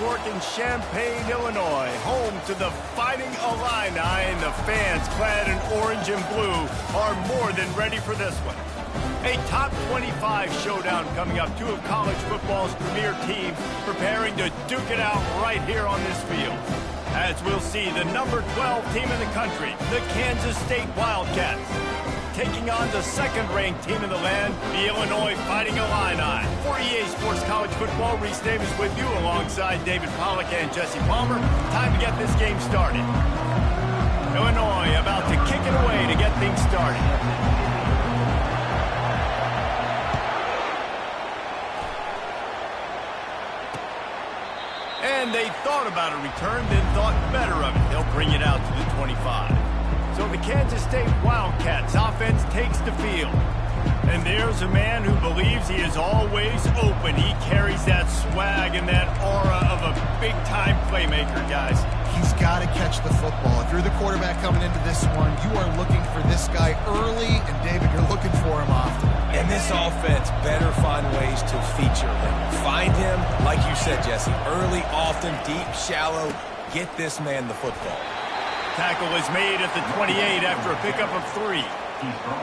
Fork in Champaign, Illinois, home to the Fighting Illini, and the fans clad in orange and blue are more than ready for this one. A top 25 showdown coming up. Two of college football's premier teams preparing to duke it out right here on this field. As we'll see, the number 12 team in the country, the Kansas State Wildcats, taking on the second-ranked team in the land, the Illinois Fighting Illini. For EA Sports College Football, Reese Davis with you alongside David Pollack and Jesse Palmer. Time to get this game started. Illinois about to kick it away to get things started. And they thought about a return, then thought better of it. They'll bring it out to the 25. So the Kansas State Wildcats offense takes the field. And there's a man who believes he is always open. He carries that swag and that aura of a big-time playmaker, guys. He's got to catch the football. If you're the quarterback coming into this one, you are looking for this guy early, and David, you're looking for him often. And this offense better find ways to feature him. Find him, like you said, Jesse, early, often, deep, shallow. Get this man the football. Tackle is made at the 28 after a pickup of 3.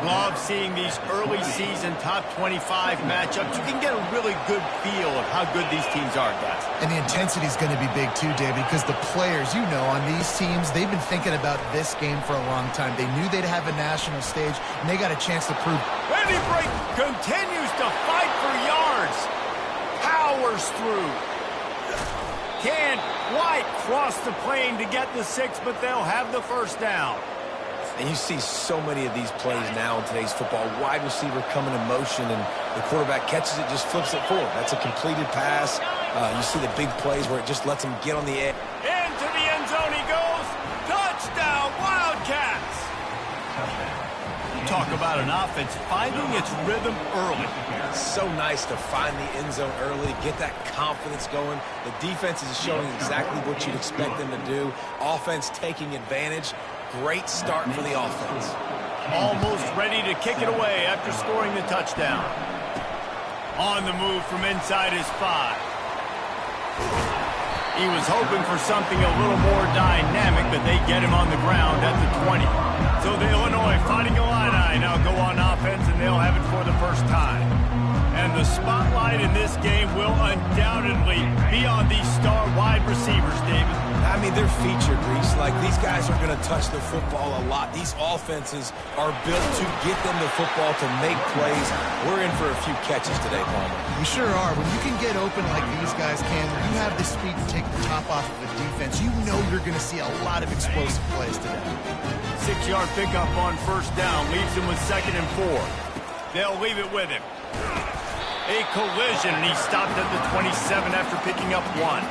Love seeing these early season top 25 matchups. You can get a really good feel of how good these teams are, guys. And the intensity is going to be big too, David, because the players, you know, on these teams, they've been thinking about this game for a long time. They knew they'd have a national stage, and they got a chance to prove. Eddie Break continues to fight for yards. Powers through. Can White cross the plane to get the 6, but they'll have the first down. And you see so many of these plays now in today's football. Wide receiver coming in motion, and the quarterback catches it, just flips it forward. That's a completed pass. You see the big plays where it just lets him get on the edge. Into the end zone he goes. Touchdown, Wildcats! Talk about an offense finding its rhythm early. It's so nice to find the end zone early, get that confidence going. The defense is showing exactly what you'd expect them to do. Offense taking advantage. Great start for the offense. Almost ready to kick it away after scoring the touchdown. On the move from inside his 5. He was hoping for something a little more dynamic, but they get him on the ground at the 20. So the Illinois Fighting Illini now go on offense, and they'll have it for the first time. And the spotlight in this game will undoubtedly be on these star wide receivers, David. I mean, they're featured, Reese. Like, these guys are going to touch the football a lot. These offenses are built to get them the football, to make plays. We're in for a few catches today, Palmer. We sure are. When you can get open like these guys can, when you have the speed to take the top off of the defense, you know you're going to see a lot of explosive plays today. 6-yard pickup on first down leaves him with 2nd and 4. They'll leave it with him. A collision, and he stopped at the 27 after picking up 1.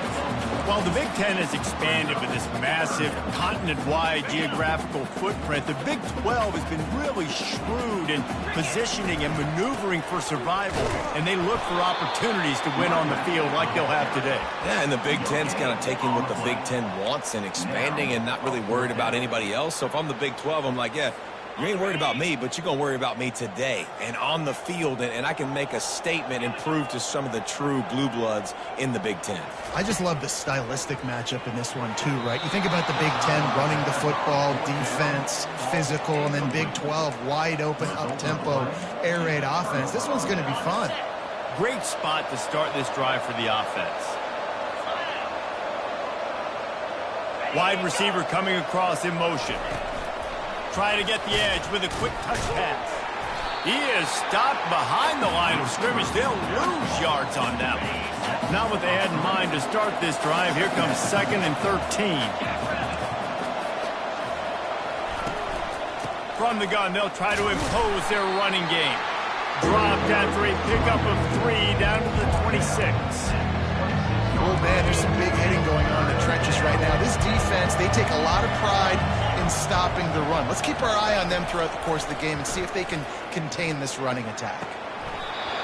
While the Big Ten has expanded with this massive continent-wide geographical footprint, the Big 12 has been really shrewd in positioning and maneuvering for survival, and they look for opportunities to win on the field like they'll have today. Yeah, and the Big Ten's kind of taking what the Big Ten wants and expanding and not really worried about anybody else. So if I'm the Big 12, I'm like, yeah, you ain't worried about me, but you're going to worry about me today and on the field, and I can make a statement and prove to some of the true blue bloods in the Big Ten. I just love the stylistic matchup in this one too, right? You think about the Big Ten running the football, defense, physical, and then Big 12 wide open, up-tempo, air raid offense. This one's going to be fun. Great spot to start this drive for the offense. Wide receiver coming across in motion. Trying to get the edge with a quick touch pass. He is stopped behind the line of scrimmage. They'll lose yards on that one. Not what they had in mind to start this drive. Here comes 2nd and 13. From the gun, they'll try to impose their running game. Dropped after a pickup of 3 down to the 26. Oh, man, there's some big hitting going on in the trenches right now. This defense, they take a lot of pride in stopping the run. Let's keep our eye on them throughout the course of the game and see if they can contain this running attack.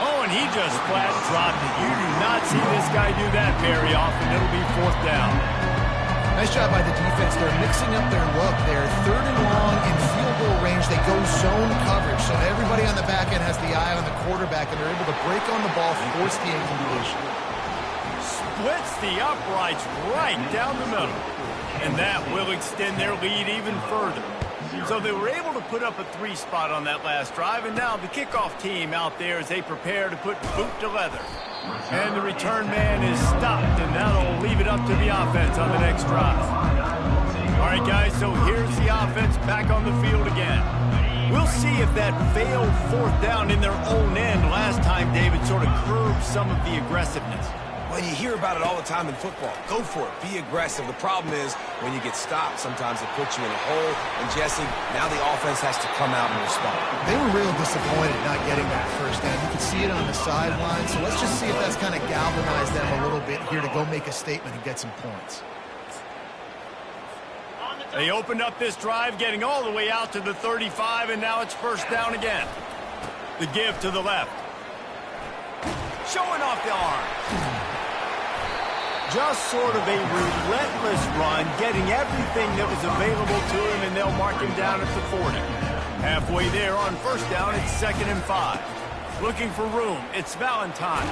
Oh, and he just flat dropped it. You do not see this guy do that very often. It'll be 4th down. Nice job by the defense. They're mixing up their look. They're 3rd and long in field goal range. They go zone coverage, so everybody on the back end has the eye on the quarterback, and they're able to break on the ball, force the incompletion. splits the uprights right down the middle. And that will extend their lead even further. So they were able to put up a 3 spot on that last drive, and now the kickoff team out there as they prepare to put boot to leather. And the return man is stopped, and that'll leave it up to the offense on the next drive. All right, guys, so here's the offense back on the field again. We'll see if that failed 4th down in their own end last time, David, sort of curbed some of the aggressiveness. Well, you hear about it all the time in football. Go for it. Be aggressive. The problem is when you get stopped, sometimes it puts you in a hole. And, Jesse, now the offense has to come out and respond. They were real disappointed not getting that first down. You could see it on the sideline. So let's just see if that's kind of galvanized them a little bit here to go make a statement and get some points. They opened up this drive, getting all the way out to the 35, and now it's 1st down again. The give to the left. Showing off the arm. Just sort of a relentless run, getting everything that was available to him, and they'll mark him down at the 40. Halfway there on 1st down, it's 2nd and 5. Looking for room, it's Valentine.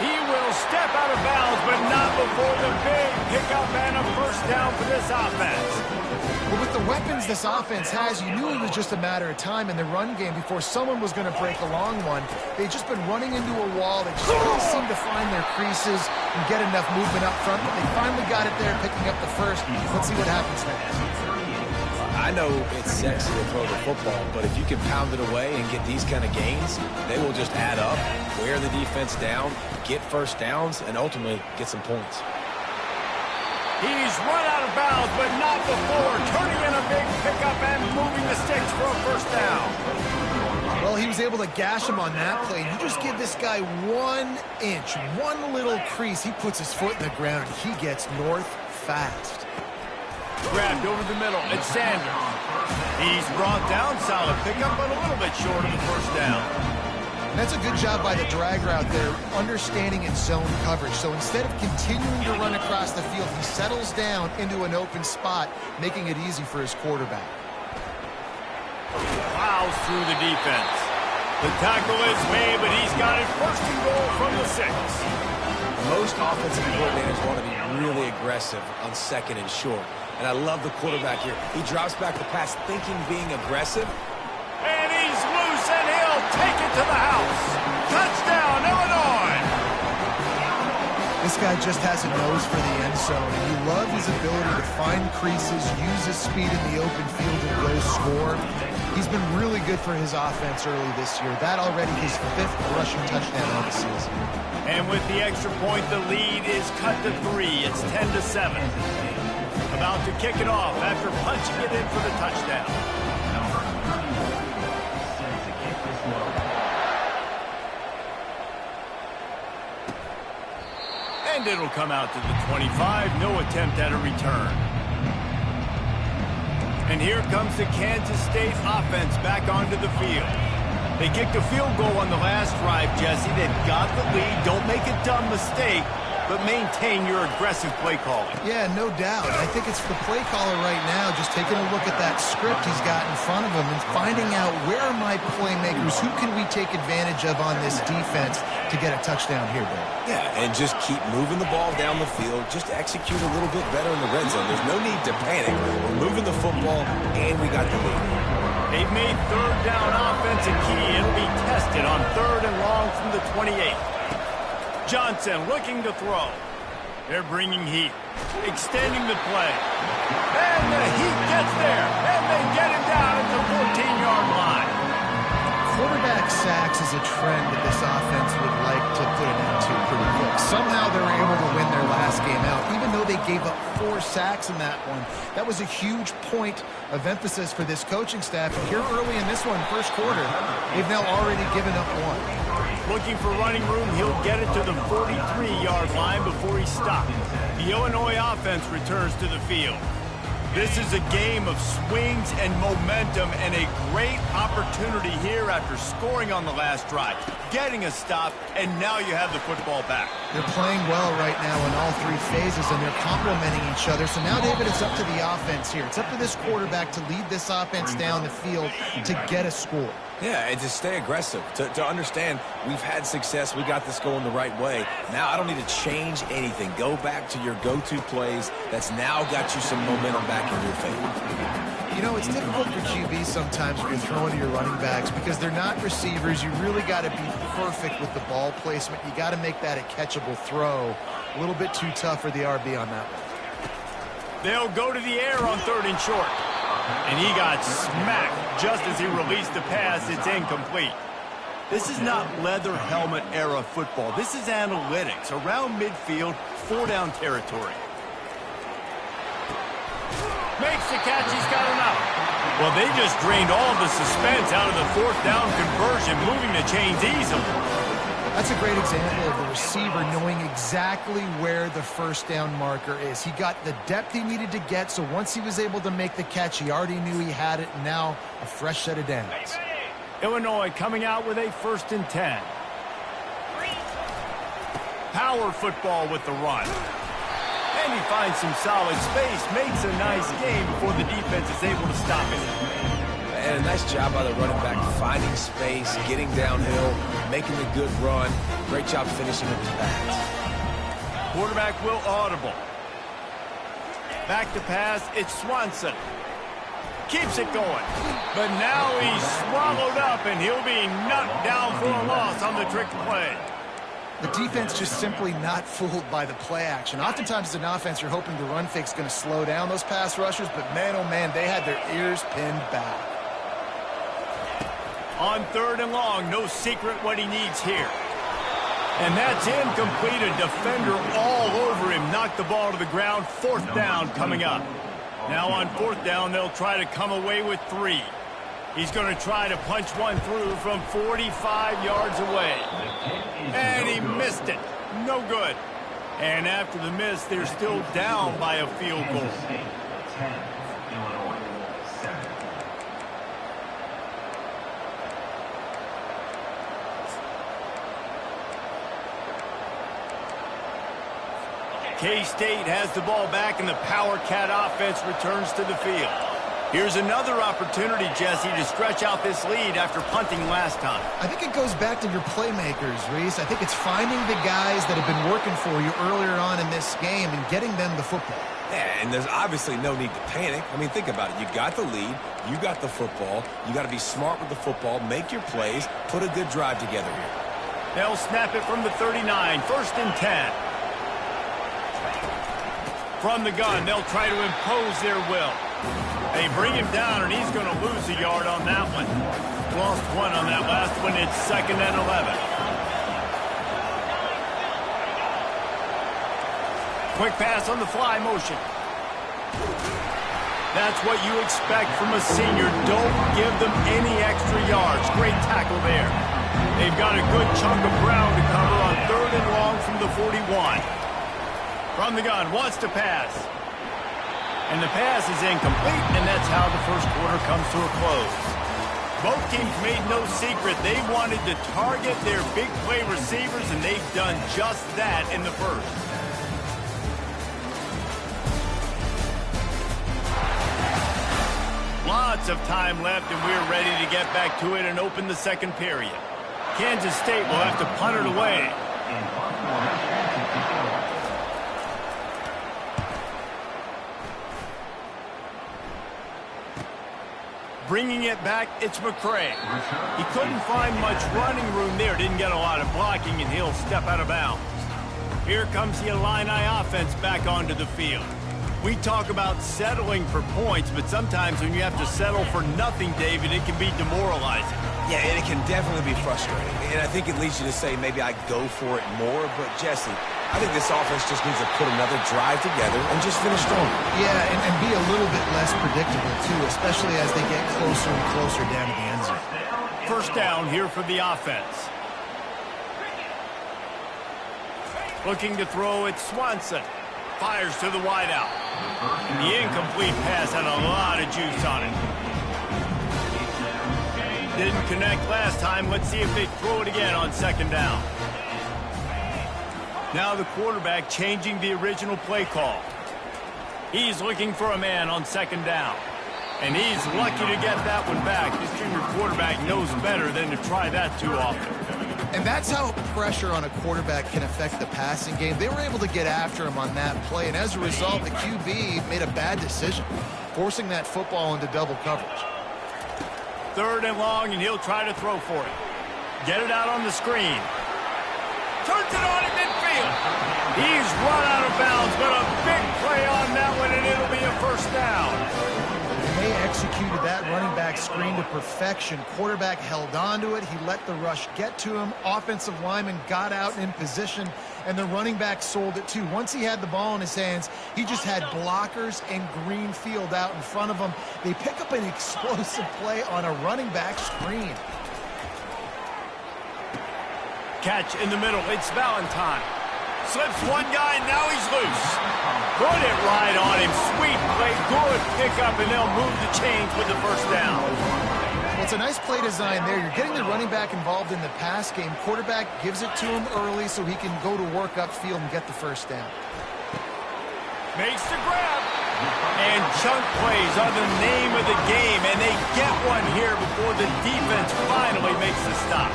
He will step out of bounds, but not before the big pickup and a 1st down for this offense. Well, with the weapons this offense has, you knew it was just a matter of time in the run game before someone was going to break a long one. They've just been running into a wall. They just can't seem to find their creases and get enough movement up front, but they finally got it there, picking up the 1st. Let's see what happens next. I know it's sexy to throw the football, but if you can pound it away and get these kind of gains, they will just add up, wear the defense down, get 1st downs, and ultimately get some points. He's run out of bounds, but not before turning in a big pickup and moving the sticks for a 1st down. Well, he was able to gash him on that play. You just give this guy 1 inch, one little crease. He puts his foot in the ground. He gets north fast. Grabbed over the middle. It's Sanders. He's brought down. Solid pickup, but a little bit short of the 1st down. That's a good job by the drag route there, understanding its zone coverage. So instead of continuing to run across the field, he settles down into an open spot, making it easy for his quarterback. Plows through the defense. The tackle is made, but he's got it 1st and goal from the 6. Most offensive coordinators want to be really aggressive on 2nd and short. And I love the quarterback here. He drops back the pass thinking being aggressive. And he's loose, and he'll take it to the house. Touchdown, Illinois! This guy just has a nose for the end zone, and you love his ability to find creases, use his speed in the open field, and go score. He's been really good for his offense early this year. That already his 5th rushing touchdown of the season. And with the extra point, the lead is cut to 3. It's 10-7. About to kick it off after punching it in for the touchdown. And it'll come out to the 25. No attempt at a return. And here comes the Kansas State offense back onto the field. They kicked a field goal on the last drive, Jesse. They've got the lead. Don't make a dumb mistake, but maintain your aggressive play calling. Yeah, no doubt. I think it's the play caller right now just taking a look at that script he's got in front of him and finding out where are my playmakers, who can we take advantage of on this defense to get a touchdown here, Bill. Yeah, and just keep moving the ball down the field. Just execute a little bit better in the red zone. There's no need to panic. We're moving the football, and we got the lead. They've made 3rd down offense a key. It'll be tested on 3rd and long from the 28. Johnson looking to throw. They're bringing heat, extending the play. And the heat gets there, and they get him down at the 14-yard line. Quarterback sacks is a trend that this offense would like to put an end to pretty quick. Somehow they were able to win their last game out, even though they gave up 4 sacks in that one. That was a huge point of emphasis for this coaching staff. And here early in this one, 1st quarter, they've now already given up 1. Looking for running room, he'll get it to the 43-yard line before he's stopped. The Illinois offense returns to the field. This is a game of swings and momentum and a great opportunity here after scoring on the last drive, getting a stop, and now you have the football back. They're playing well right now in all three phases, and they're complementing each other. So now, David, it's up to the offense here. It's up to this quarterback to lead this offense down the field to get a score. Yeah, and to stay aggressive, to understand we've had success, we got this going the right way. Now I don't need to change anything. Go back to your go-to plays. That's now got you some momentum back in your favor. You know, it's difficult for QB sometimes when you're throwing to your running backs because they're not receivers. You really got to be perfect with the ball placement. You got to make that a catchable throw. A little bit too tough for the RB on that one. They'll go to the air on 3rd and short. And he got smacked just as he released the pass. It's incomplete. This is not leather helmet era football. This is analytics. Around midfield, 4-down territory. Makes the catch. He's got enough. Well, they just drained all the suspense out of the 4th down conversion, moving the chains easily. That's a great example of the receiver knowing exactly where the 1st down marker is. He got the depth he needed to get, so once he was able to make the catch, he already knew he had it, and now a fresh set of downs. Illinois coming out with a 1st and 10. Power football with the run. And he finds some solid space, makes a nice game before the defense is able to stop it. And a nice job by the running back, finding space, getting downhill, making a good run. Great job finishing with his pads. Quarterback will audible. Back to pass, it's Swanson. Keeps it going. But now he's swallowed up, and he'll be knocked down for a loss on the trick play. The defense just simply not fooled by the play action. Oftentimes as an offense, you're hoping the run fake's going to slow down those pass rushers, but man, oh man, they had their ears pinned back. On 3rd and long, no secret what he needs here. And that's incomplete. A defender all over him. Knocked the ball to the ground. 4th down coming up. Now on 4th down, they'll try to come away with 3. He's going to try to punch one through from 45 yards away. And he missed it. No good. And after the miss, they're still down by a field goal. K-State has the ball back, and the Power Cat offense returns to the field. Here's another opportunity, Jesse, to stretch out this lead after punting last time. I think it goes back to your playmakers, Reese. I think it's finding the guys that have been working for you earlier on in this game and getting them the football. Yeah, and there's obviously no need to panic. I mean, think about it. You got the lead. You got the football. You got to be smart with the football. Make your plays. Put a good drive together here. They'll snap it from the 39. 1st and 10. From the gun, they'll try to impose their will. They bring him down, and he's going to lose a yard on that one. Lost 1 on that last one. It's 2nd and 11. Quick pass on the fly motion. That's what you expect from a senior. Don't give them any extra yards. Great tackle there. They've got a good chunk of ground to cover on 3rd and long from the 41. From the gun, wants to pass. And the pass is incomplete, and that's how the 1st quarter comes to a close. Both teams made no secret. They wanted to target their big play receivers, and they've done just that in the 1st. Lots of time left, and we're ready to get back to it and open the 2nd period. Kansas State will have to punt it away. Bringing it back, it's McCray. He couldn't find much running room there. Didn't get a lot of blocking, and he'll step out of bounds. Here comes the Illini offense back onto the field. We talk about settling for points, but sometimes when you have to settle for nothing, David, it can be demoralizing. Yeah, and it can definitely be frustrating. And I think it leads you to say maybe I go for it more. But, Jesse, I think this offense just needs to put another drive together and just finish strong. Yeah, and be a little bit less predictable, too, especially as they get closer and closer down to the end zone. 1st down here for the offense. Looking to throw, it's Swanson. fires to the wideout. And the incomplete pass had a lot of juice on it. Didn't connect last time. Let's see if they throw it again on second down. Now the quarterback changing the original play call. He's looking for a man on second down. And he's lucky to get that one back. This junior quarterback knows better than to try that too often. And that's how pressure on a quarterback can affect the passing game. They were able to get after him on that play, and as a result, the QB made a bad decision, forcing that football into double coverage. Third and long, and he'll try to throw for it. Get it out on the screen. Turns it on at midfield. He's run out of bounds, but a big play on that one, and it'll be a first down. And they executed that running back screen to perfection. Quarterback held on to it. He let the rush get to him. Offensive lineman got out in position, and the running back sold it too. Once he had the ball in his hands, he just had blockers and green field out in front of him. They pick up an explosive play on a running back screen. Catch in the middle. It's Valentine. Slips one guy, and now he's loose. Put it right on him. Sweet play. Good pickup, and they'll move the chains with the first down. Well, it's a nice play design there. You're getting the running back involved in the pass game. Quarterback gives it to him early so he can go to work upfield and get the first down. Makes the grab. And chunk plays are the name of the game, and they get one here before the defense finally makes the stop.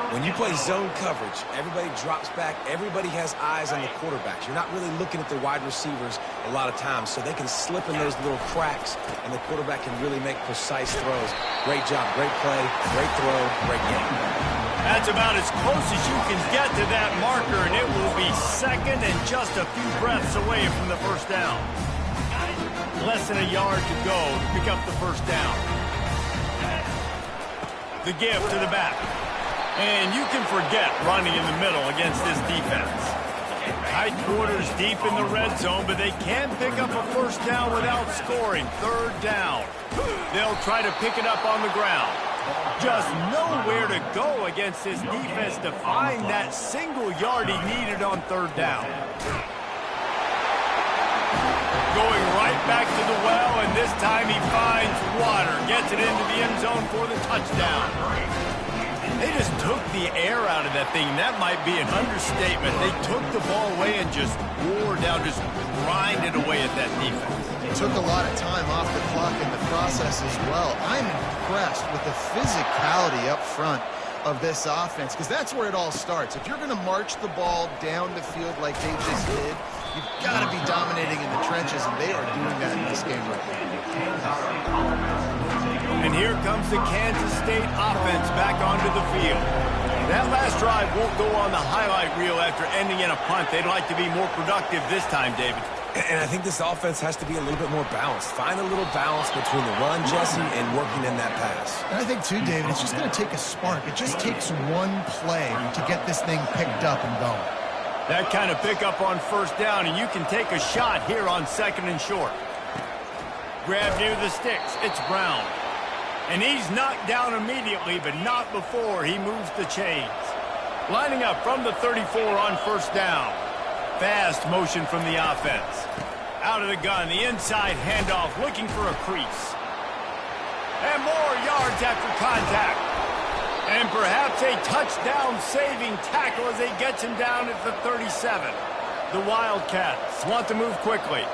When you play zone coverage, everybody drops back. Everybody has eyes on the quarterbacks. You're not really looking at the wide receivers a lot of times, so they can slip in those little cracks, and the quarterback can really make precise throws. Great job, great play, great throw, great game. That's about as close as you can get to that marker, and it will be second and just a few breaths away from the first down. Less than a yard to go to pick up the first down. The give to the back. And you can forget running in the middle against this defense. Tight quarters deep in the red zone, but they can pick up a first down without scoring. Third down. They'll try to pick it up on the ground. Just nowhere to go against this defense to find that single yard he needed on third down. Going right back to the well, and this time he finds water. Gets it into the end zone for the touchdown. They just took the air out of that thing. That might be an understatement. They took the ball away and just wore down, just grinded away at that defense. It took a lot of time off the clock in the process as well. I'm impressed with the physicality up front of this offense, because that's where it all starts. If you're going to march the ball down the field like they just did, you've got to be dominating in the trenches, and they are doing that in this game right now. And here comes the Kansas State offense back onto the field. That last drive won't go on the highlight reel after ending in a punt. They'd like to be more productive this time, David. And I think this offense has to be a little bit more balanced. Find a little balance between the run, Jesse, and working in that pass. And I think, too, David, it's just going to take a spark. It just takes one play to get this thing picked up and going. That kind of pickup on first down, and you can take a shot here on second and short. Grab near the sticks. It's Brown. And he's knocked down immediately, but not before he moves the chains. Lining up from the 34 on first down. Fast motion from the offense. Out of the gun, the inside handoff, looking for a crease. And more yards after contact. And perhaps a touchdown-saving tackle as he gets him down at the 37. The Wildcats want to move quickly.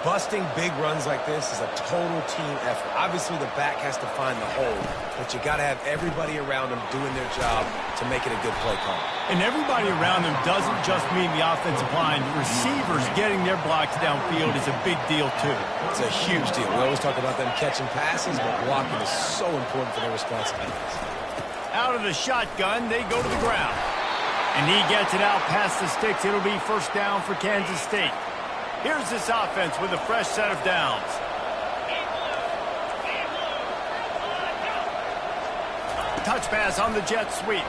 Busting big runs like this is a total team effort. Obviously, the back has to find the hole, but you got to have everybody around them doing their job to make it a good play call. And everybody around them doesn't just mean the offensive line. The receivers getting their blocks downfield is a big deal, too. It's a huge deal. We always talk about them catching passes, but blocking is so important for their responsibilities. Out of the shotgun, they go to the ground. And he gets it out past the sticks. It'll be first down for Kansas State. Here's this offense with a fresh set of downs. Touch pass on the jet sweep.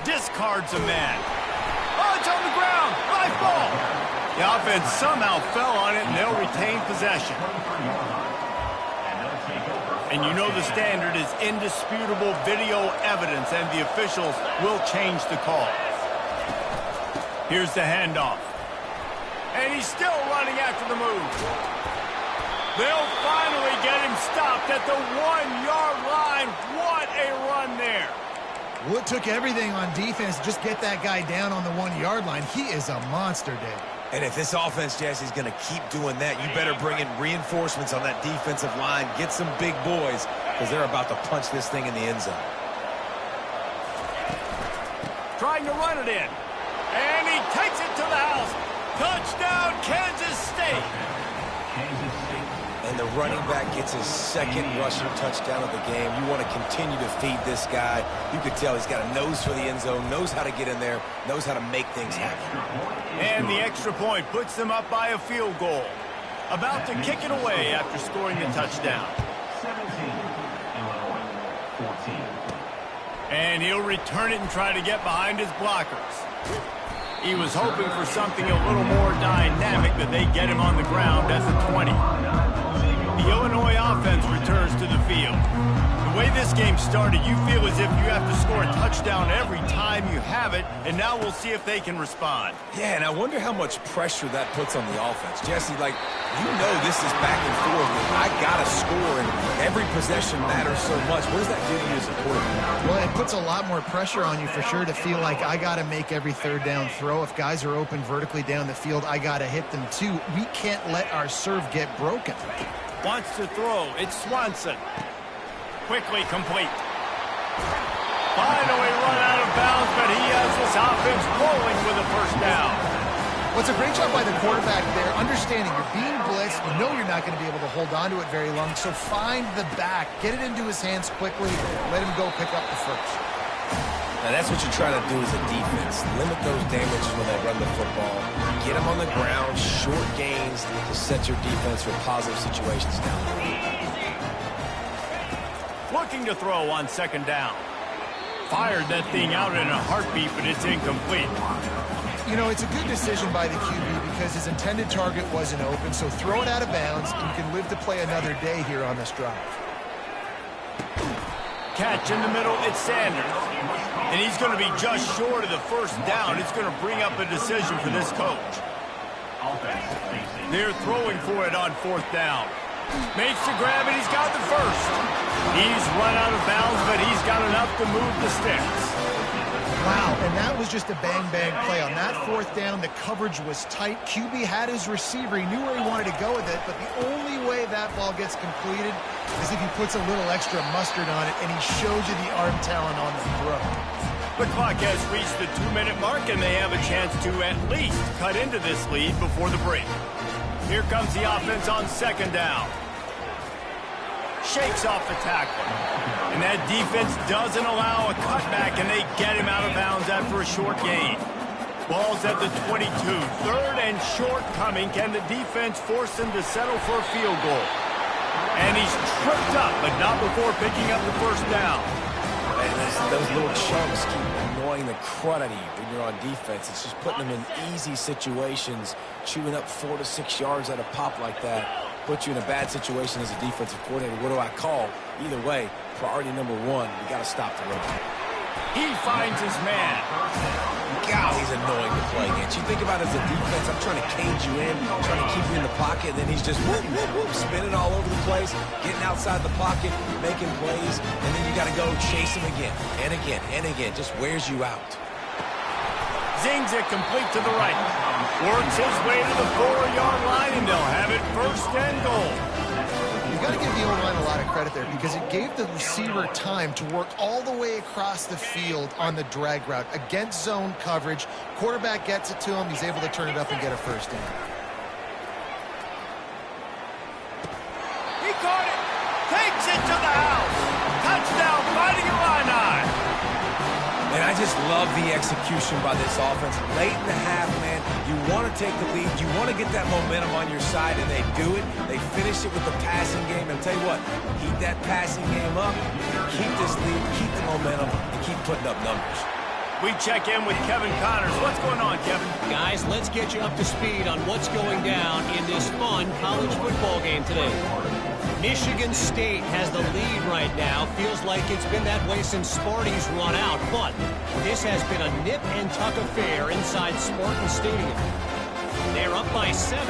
Discards a man. Oh, it's on the ground. Live ball. The offense somehow fell on it, and they'll retain possession. And you know the standard is indisputable video evidence, and the officials will change the call. Here's the handoff. And he's still running after the move. They'll finally get him stopped at the 1-yard line. What a run there. Well, it took everything on defense to just get that guy down on the 1-yard line. He is a monster, Dave. And if this offense, Jesse, is going to keep doing that, you better bring in reinforcements on that defensive line. Get some big boys, because they're about to punch this thing in the end zone. Trying to run it in. And he takes it to the house. Touchdown, Kansas State. And the running back gets his second rushing touchdown of the game. You want to continue to feed this guy. You could tell he's got a nose for the end zone, knows how to get in there, knows how to make things happen. And the extra point puts them up by a field goal. About to kick it away after scoring the touchdown. 14. And he'll return it and try to get behind his blockers. He was hoping for something a little more dynamic, but they get him on the ground at the 20. The Illinois offense returns to the field. The way this game started, you feel as if you have to score a touchdown every time you have it, and now we'll see if they can respond. Yeah, and I wonder how much pressure that puts on the offense. Jesse, like, you know this is back and forth, and I got to score, and every possession matters so much. What does that do to you as a quarterback? Well, it puts a lot more pressure on you for sure to feel like I got to make every third down throw. If guys are open vertically down the field, I got to hit them too. We can't let our serve get broken. Wants to throw. It's Swanson. Quickly complete. Finally run out of bounds, but he has this offense rolling with a first down. Well, it's a great job by the quarterback there, understanding you're being blitzed, you know you're not going to be able to hold on to it very long, so find the back, get it into his hands quickly, let him go pick up the first. Now, that's what you're trying to do as a defense. Limit those damages when they run the football. Get them on the ground, short gains to set your defense for positive situations down the road. Looking to throw on second down. Fired that thing out in a heartbeat, but it's incomplete. You know, it's a good decision by the QB because his intended target wasn't open, so throw it out of bounds, and you can live to play another day here on this drive. Catch in the middle, it's Sanders. And he's going to be just short of the first down. It's going to bring up a decision for this coach. They're throwing for it on fourth down. Makes the grab, and he's got the first. He's run out of bounds, but he's got enough to move the sticks. Wow, and that was just a bang-bang play. On that fourth down, the coverage was tight. QB had his receiver. He knew where he wanted to go with it, but the only way that ball gets completed is if he puts a little extra mustard on it, and he shows you the arm talent on the throw. The clock has reached the 2-minute mark, and they have a chance to at least cut into this lead before the break. Here comes the offense on second down. Shakes off the tackle. And that defense doesn't allow a cutback, and they get him out of bounds after a short gain. Ball's at the 22. Third and short coming. Can the defense force him to settle for a field goal? And he's tripped up, but not before picking up the first down. And those little chunks keep annoying the crud out of you when you're on defense. It's just putting them in easy situations, chewing up 4 to 6 yards at a pop like that. Put you in a bad situation as a defensive coordinator. What do I call? Either way, priority number one, we got to stop the run. He finds his man. God, he's annoying to play against. You think about it as a defense, I'm trying to cage you in, trying to keep you in the pocket, and then he's just whoop, whoop, whoop, spinning all over the place, getting outside the pocket, making plays, and then you got to go chase him again, and again, and again. Just wears you out. Zings it complete to the right. Works his way to the 4-yard line, and they'll have it first and goal. You've got to give the O-line a lot of credit there because it gave the receiver time to work all the way across the field on the drag route against zone coverage. Quarterback gets it to him. He's able to turn it up and get a first down. He caught it. Takes it to the house. Touchdown, Fighting Illini. And I just love the execution by this offense. Late in the half, man, you want to take the lead. You want to get that momentum on your side, and they do it. They finish it with the passing game. And I'll tell you what, keep that passing game up, keep this lead, keep the momentum, and keep putting up numbers. We check in with Kevin Connors. What's going on, Kevin? Guys, let's get you up to speed on what's going down in this fun college football game today. Michigan State has the lead right now. Feels like it's been that way since Sparty's run out, but this has been a nip-and-tuck affair inside Spartan Stadium. They're up by 7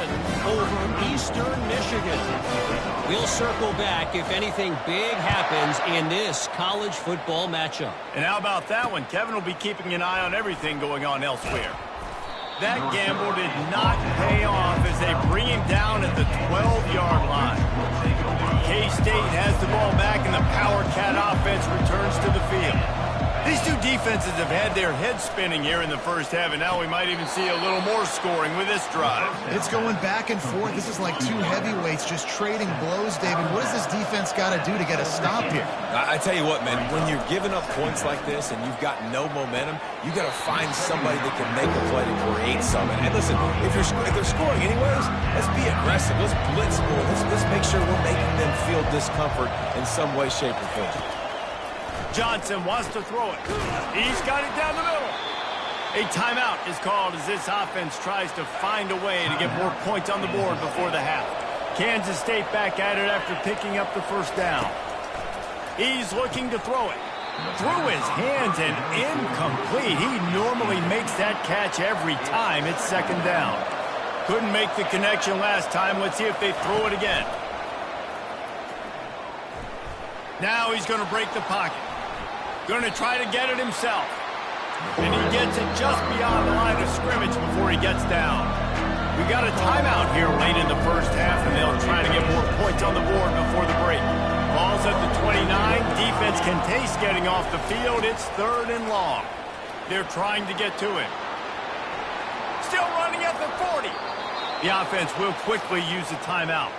over Eastern Michigan. We'll circle back if anything big happens in this college football matchup. And how about that one? Kevin will be keeping an eye on everything going on elsewhere. That gamble did not pay off as they bring him down at the 12-yard line. K-State has the ball back, and the Power Cat offense returns to the field. These two defenses have had their heads spinning here in the first half, and now we might even see a little more scoring with this drive. It's going back and forth. This is like two heavyweights just trading blows, David. What does this defense got to do to get a stop here? I tell you what, man, when you're giving up points like this and you've got no momentum, you got to find somebody that can make a play to create something. And listen, if they're scoring anyways, let's be aggressive. Let's blitz more. Let's make sure we're making them feel discomfort in some way, shape, or form. Johnson wants to throw it. He's got it down the middle. A timeout is called as this offense tries to find a way to get more points on the board before the half. Kansas State back at it after picking up the first down. He's looking to throw it. Through his hands and incomplete. He normally makes that catch every time it's second down. Couldn't make the connection last time. Let's see if they throw it again. Now he's going to break the pocket. Going to try to get it himself. And he gets it just beyond the line of scrimmage before he gets down. We got a timeout here late in the first half, and they'll try to get more points on the board before the break. Ball's at the 29. Defense can taste getting off the field. It's 3rd and long. They're trying to get to him. Still running at the 40. The offense will quickly use a timeout.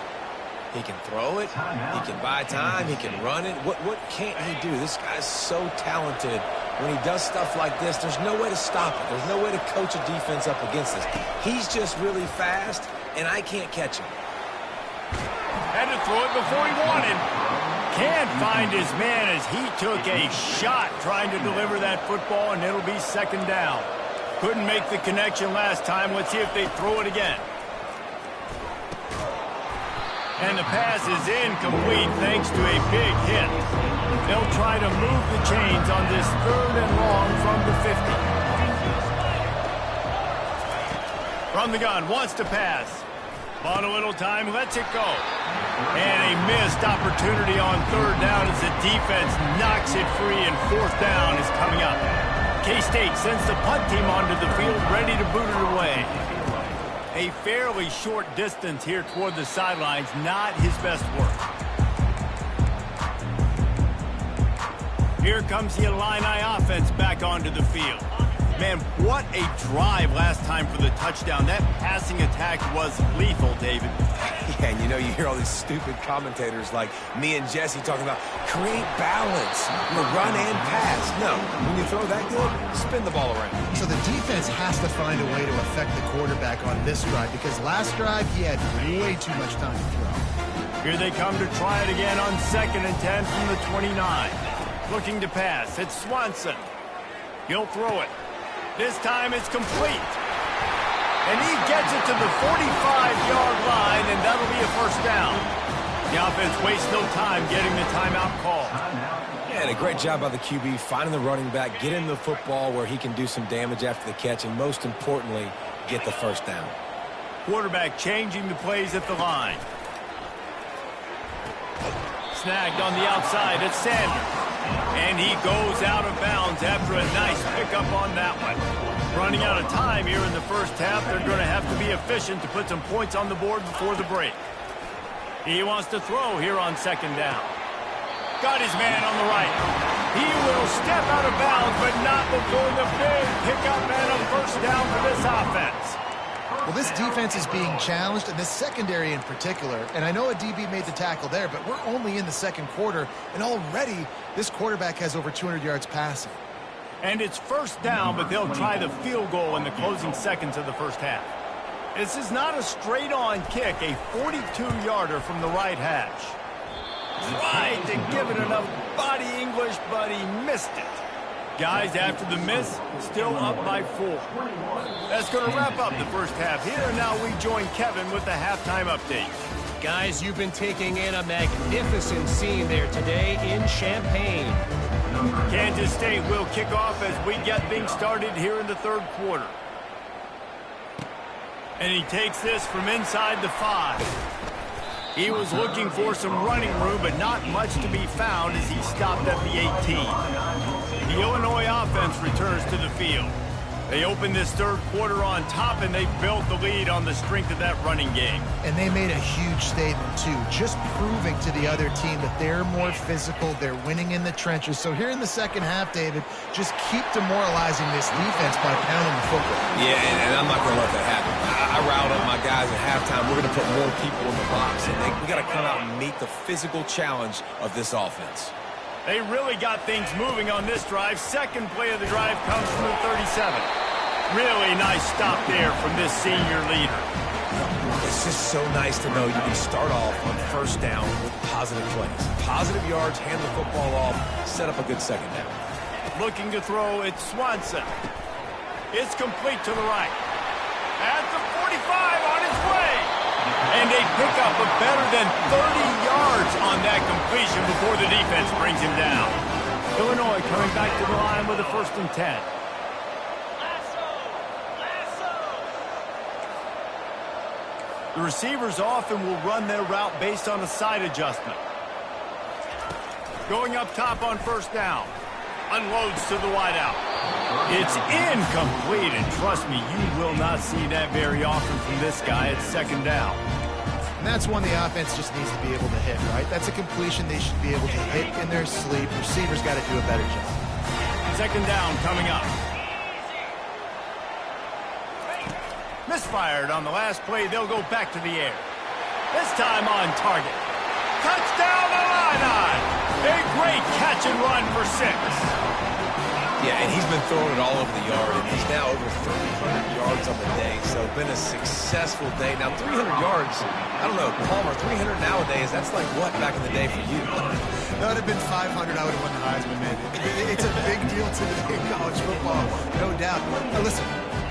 He can throw it. He can buy time. He can run it. What can't he do? This guy's so talented. When he does stuff like this, there's no way to stop it. There's no way to coach a defense up against this. He's just really fast, and I can't catch him. Had to throw it before he wanted. Can't find his man as he took a shot trying to deliver that football, and it'll be second down. Couldn't make the connection last time. Let's see if they throw it again. And the pass is incomplete thanks to a big hit. They'll try to move the chains on this 3rd and long from the 50. From the gun, wants to pass. On a little time, lets it go. And a missed opportunity on 3rd down as the defense knocks it free, and 4th down is coming up. K-State sends the punt team onto the field, ready to boot it away. A fairly short distance here toward the sidelines, not his best work. Here comes the Illini offense back onto the field. Man, what a drive last time for the touchdown. That passing attack was lethal, David. Yeah, and you know, you hear all these stupid commentators like me and Jesse talking about create balance, run and pass. No, when you throw that good, spin the ball around. So the defense has to find a way to affect the quarterback on this drive, because last drive he had way too much time to throw. Here they come to try it again on 2nd and 10 from the 29. Looking to pass. It's Swanson. He'll throw it. This time it's complete. And he gets it to the 45-yard line, and that'll be a first down. The offense wastes no time getting the timeout call. Yeah, and a great job by the QB finding the running back, getting the football where he can do some damage after the catch, and most importantly, get the first down. Quarterback changing the plays at the line. Snagged on the outside. It's Sanders. And he goes out of bounds after a nice pickup on that one. Running out of time here in the first half. They're going to have to be efficient to put some points on the board before the break. He wants to throw here on 2nd down. Got his man on the right. He will step out of bounds, but not before the big pickup and a first down for this offense. Well, this defense is being challenged, and this secondary in particular. And I know a DB made the tackle there, but we're only in the 2nd quarter, and already this quarterback has over 200 yards passing. And it's first down, but they'll try the field goal in the closing seconds of the first half. This is not a straight-on kick, a 42-yarder from the right hash. Tried to give it enough body English, but he missed it. Guys, after the miss, still up by 4. That's going to wrap up the first half here, and now we join Kevin with the halftime update. Guys, you've been taking in a magnificent scene there today in Champaign. Kansas State will kick off as we get things started here in the 3rd quarter. And he takes this from inside the 5. He was looking for some running room, but not much to be found as he stopped at the 18. The Illinois offense returns to the field. They opened this third quarter on top, and they built the lead on the strength of that running game. And they made a huge statement, too, just proving to the other team that they're more physical, they're winning in the trenches. So here in the second half, David, just keep demoralizing this defense by pounding the football. Yeah, and I'm not going to let that happen. I riled up my guys at halftime. We're going to put more people in the box, and we got to come out and meet the physical challenge of this offense. They really got things moving on this drive. Second play of the drive comes from the 37. Really nice stop there from this senior leader. It's just so nice to know you can start off on first down with positive plays. Positive yards, hand the football off, set up a good second down. Looking to throw, it's Swanson. It's complete to the right. At the 45 on its way. And they pick up a better than 30 yards on that completion before the defense brings him down. Illinois coming back to the line with a 1st and 10. The receivers often will run their route based on a side adjustment. Going up top on first down. Unloads to the wideout. It's incomplete, and trust me, you will not see that very often from this guy at second down. And that's one the offense just needs to be able to hit, right? That's a completion they should be able to hit in their sleep. Receivers got to do a better job. Second down coming up. Misfired on the last play. They'll go back to the air. This time on target. Touchdown Illini! A great catch and run for 6. Yeah, and he's been throwing it all over the yard, and he's now over 300 yards on the day. So it's been a successful day. Now, 300 yards, I don't know, Palmer, 300 nowadays, that's like what back in the day for you? That would have been 500. I would have won the Heisman, man. It's a big deal today in college football, no doubt. Now, listen,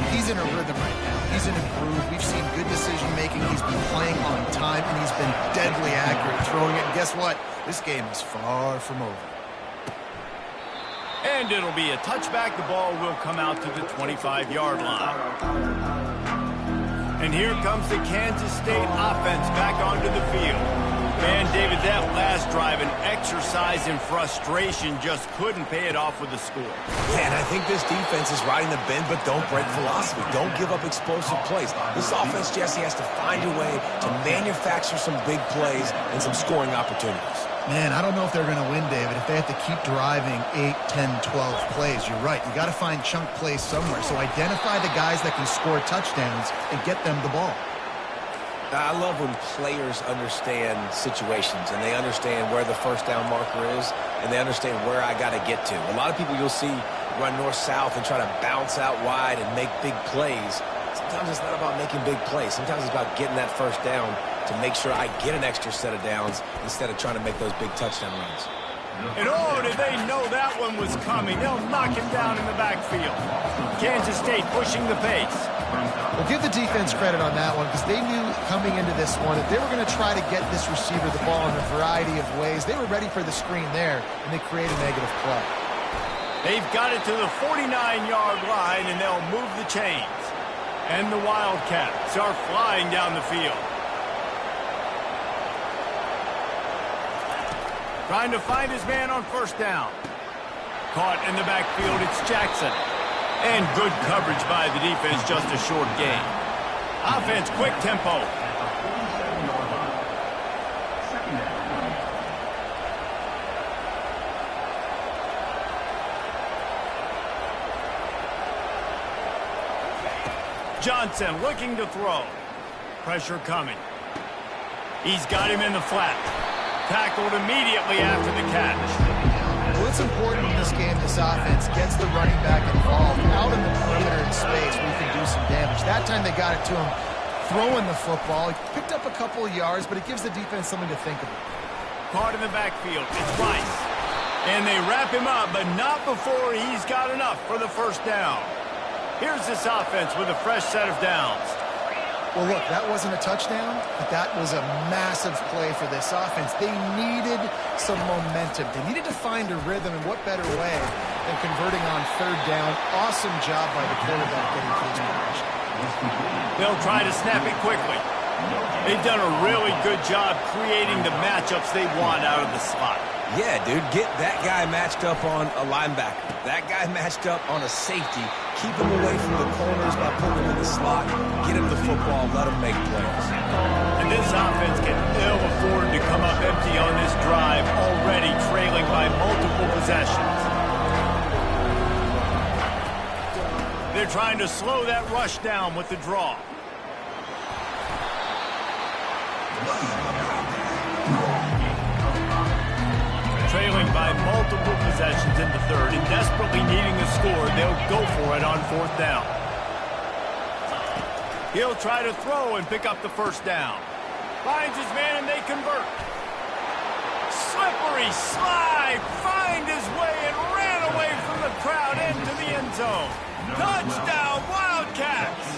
he's in a rhythm right now. He's in a groove. We've seen good decision-making. He's been playing on time, and he's been deadly accurate throwing it. And guess what? This game is far from over. And it'll be a touchback. The ball will come out to the 25-yard line. And here comes the Kansas State offense back onto the field. Man, David, that last drive, an exercise in frustration, just couldn't pay it off with the score. Yeah, and I think this defense is riding the bend, but don't break philosophy. Don't give up explosive plays. This offense, Jesse, has to find a way to manufacture some big plays and some scoring opportunities. Man, I don't know if they're going to win, David, if they have to keep driving 8, 10, 12 plays. You're right. You got to find chunk plays somewhere. So identify the guys that can score touchdowns and get them the ball. I love when players understand situations and they understand where the first down marker is and they understand where I got to get to. A lot of people you'll see run north-south and try to bounce out wide and make big plays. Sometimes it's not about making big plays. Sometimes it's about getting that first down to make sure I get an extra set of downs instead of trying to make those big touchdown runs. And oh, did they know that one was coming. They'll knock him down in the backfield. Kansas State pushing the pace. Well, give the defense credit on that one because they knew coming into this one that they were going to try to get this receiver the ball in a variety of ways. They were ready for the screen there, and they create a negative play. They've got it to the 49-yard line, and they'll move the chains. And the Wildcats are flying down the field. Trying to find his man on first down. Caught in the backfield, it's Jackson. And good coverage by the defense, just a short gain. Offense, quick tempo. Johnson looking to throw. Pressure coming. He's got him in the flat. Tackled immediately after the catch. Well, it's important in this game, this offense gets the running back involved out in the perimeter in space where you can do some damage. That time they got it to him throwing the football. He picked up a couple of yards, but it gives the defense something to think about. Caught in the backfield. It's Rice. And they wrap him up, but not before he's got enough for the first down. Here's this offense with a fresh set of downs. Well, look, that wasn't a touchdown, but that was a massive play for this offense. They needed some momentum. They needed to find a rhythm, and what better way than converting on third down. Awesome job by the quarterback getting through his progression. They'll try to snap it quickly. They've done a really good job creating the matchups they want out of the slot. Yeah, dude, get that guy matched up on a linebacker. That guy matched up on a safety. Keep him away from the corners by putting him in the slot. Get him the football, let him make plays. And this offense can ill afford to come up empty on this drive, already trailing by multiple possessions. They're trying to slow that rush down with the draw. Trailing by multiple possessions in the third and desperately needing a score, they'll go for it on fourth down. He'll try to throw and pick up the first down. Finds his man and they convert. Slippery slide, find his way and ran away from the crowd into the end zone. Touchdown, Wildcats!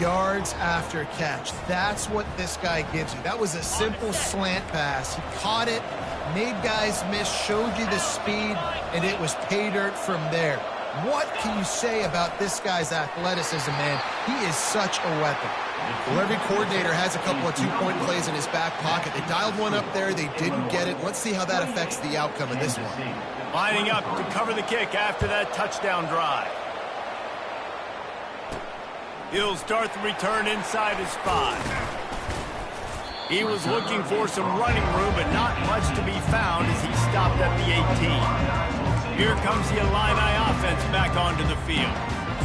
Yards after catch. That's what this guy gives you. That was a simple slant pass. He caught it, made guys miss, showed you the speed, and it was pay dirt from there. What can you say about this guy's athleticism, man? He is such a weapon. Well, every coordinator has a couple of two-point plays in his back pocket. They dialed one up there. They didn't get it. Let's see how that affects the outcome of this one. Lining up to cover the kick after that touchdown drive. He'll start the return inside his 5. He was looking for some running room, but not much to be found as he stopped at the 18. Here comes the Illini offense back onto the field.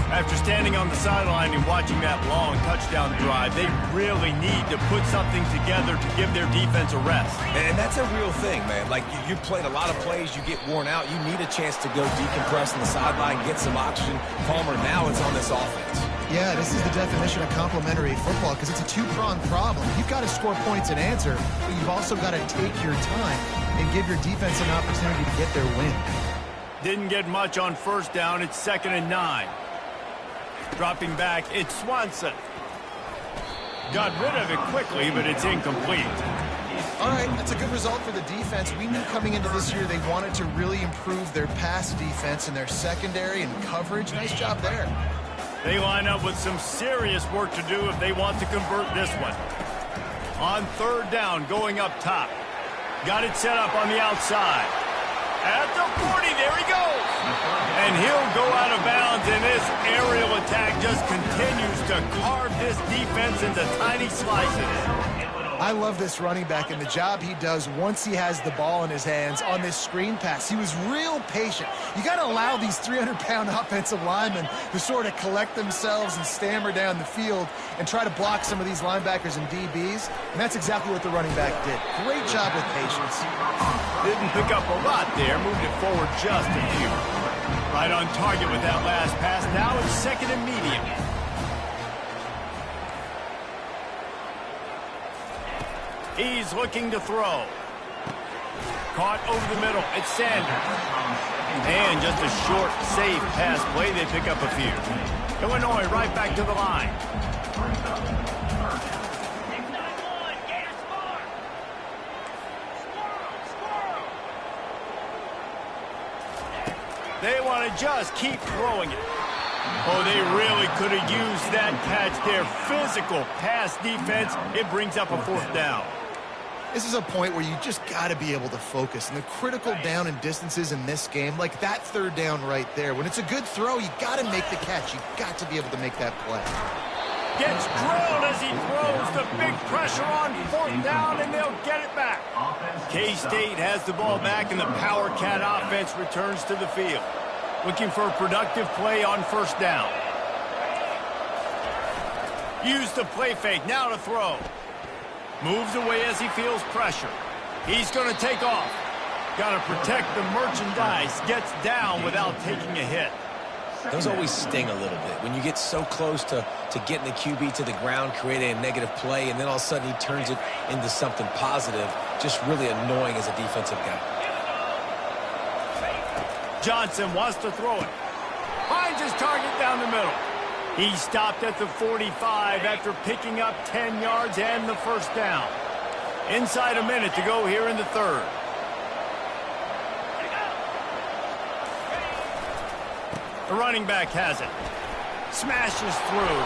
After standing on the sideline and watching that long touchdown drive, they really need to put something together to give their defense a rest. And that's a real thing, man. Like, you played a lot of plays, you get worn out. You need a chance to go decompress on the sideline, get some oxygen. Palmer, now it's on this offense. Yeah, this is the definition of complementary football because it's a two-pronged problem. You've got to score points and answer, but you've also got to take your time and give your defense an opportunity to get their win. Didn't get much on first down. It's 2nd and 9. Dropping back, it's Swanson. Got rid of it quickly, but it's incomplete. All right, that's a good result for the defense. We knew coming into this year they wanted to really improve their pass defense and their secondary and coverage. Nice job there. They line up with some serious work to do if they want to convert this one. On 3rd down, going up top. Got it set up on the outside. At the 40, there he goes. And he'll go out of bounds, and this aerial attack just continues to carve this defense into tiny slices. I love this running back and the job he does once he has the ball in his hands on this screen pass. He was real patient. You got to allow these 300-pound offensive linemen to sort of collect themselves and stammer down the field and try to block some of these linebackers and DBs, and that's exactly what the running back did. Great job with patience. Didn't pick up a lot there, moved it forward just a few. Right on target with that last pass. Now it's 2nd and medium. He's looking to throw. Caught over the middle. It's Sanders. And just a short, safe pass play. They pick up a few. Illinois right back to the line. They want to just keep throwing it. Oh, they really could have used that catch there. Physical pass defense. It brings up a 4th down. This is a point where you just got to be able to focus. And the critical down and distances in this game, like that 3rd down right there, when it's a good throw, you got to make the catch. You got to be able to make that play. Gets drilled as he throws. The big pressure on 4th down, and they'll get it back. K-State has the ball back, and the Power Cat offense returns to the field. Looking for a productive play on 1st down. Use the play fake. Now to throw. Moves away as he feels pressure. He's going to take off. Got to protect the merchandise. Gets down without taking a hit. Those always sting a little bit. When you get so close to getting the QB to the ground, creating a negative play, and then all of a sudden he turns it into something positive, just really annoying as a defensive guy. Johnson wants to throw it. Finds his target down the middle. He stopped at the 45 after picking up 10 yards and the 1st down. Inside a minute to go here in the 3rd. The running back has it. Smashes through.